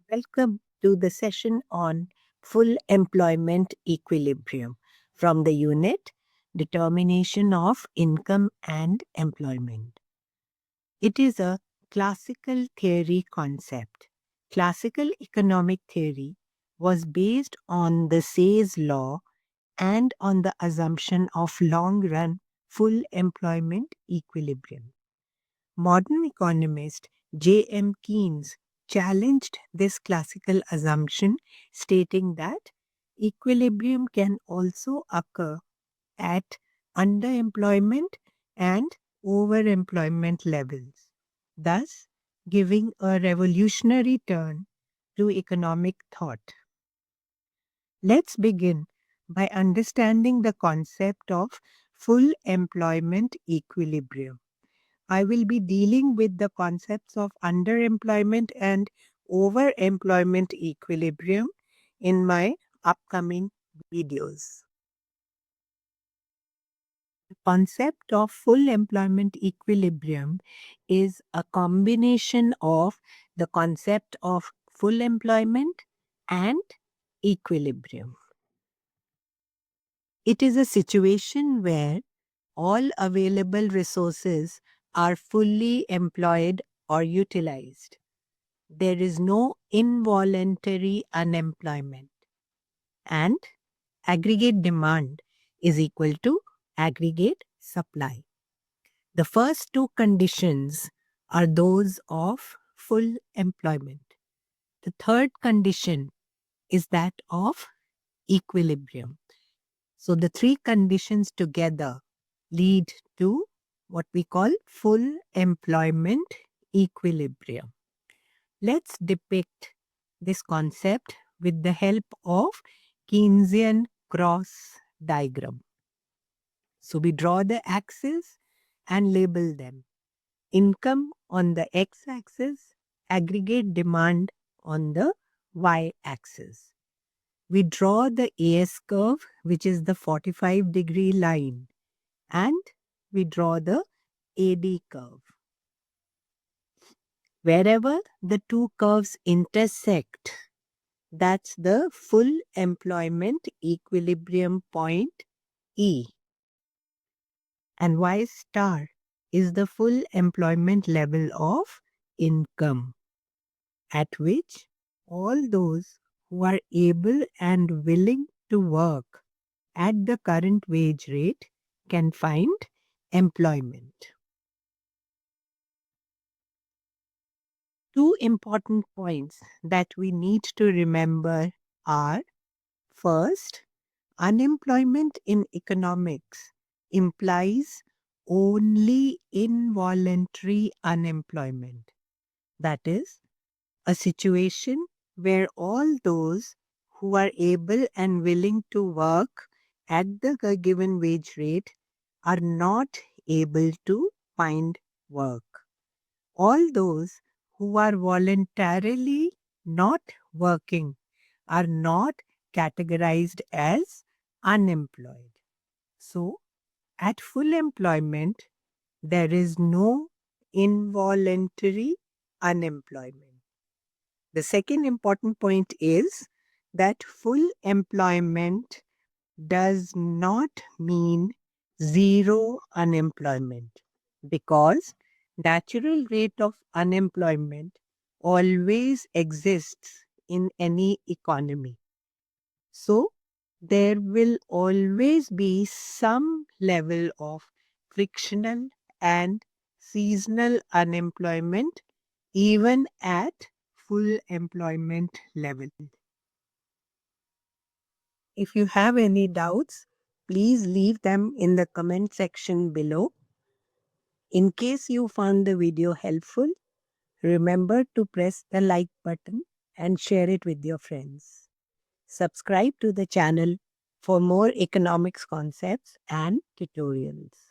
Welcome to the session on full employment equilibrium from the unit Determination of Income and Employment. It is a classical theory concept. Classical economic theory was based on the Say's law and on the assumption of long run full employment equilibrium. Modern economist J.M. Keynes challenged this classical assumption, stating that equilibrium can also occur at underemployment and overemployment levels, thus giving a revolutionary turn to economic thought. Let's begin by understanding the concept of full employment equilibrium. I will be dealing with the concepts of underemployment and overemployment equilibrium in my upcoming videos. The concept of full employment equilibrium is a combination of the concept of full employment and equilibrium. It is a situation where all available resources are fully employed or utilized. There is no involuntary unemployment, and aggregate demand is equal to aggregate supply. The first two conditions are those of full employment. The third condition is that of equilibrium. So the three conditions together lead to what we call full employment equilibrium. Let's depict this concept with the help of Keynesian cross diagram. So we draw the axes and label them. Income on the x-axis, aggregate demand on the y-axis. We draw the AS curve, which is the 45-degree line, and we draw the AD curve. Wherever the two curves intersect, that's the full employment equilibrium point E. And Y star is the full employment level of income, at which all those who are able and willing to work at the current wage rate can find employment. Two important points that we need to remember are, first, unemployment in economics implies only involuntary unemployment. That is, a situation where all those who are able and willing to work at the given wage rate are not able to find work. All those who are voluntarily not working are not categorized as unemployed. So, at full employment, there is no involuntary unemployment. The second important point is that full employment does not mean zero unemployment, because natural rate of unemployment always exists in any economy. So, there will always be some level of frictional and seasonal unemployment even at full employment level. If you have any doubts, please leave them in the comment section below. In case you found the video helpful, remember to press the like button and share it with your friends. Subscribe to the channel for more economics concepts and tutorials.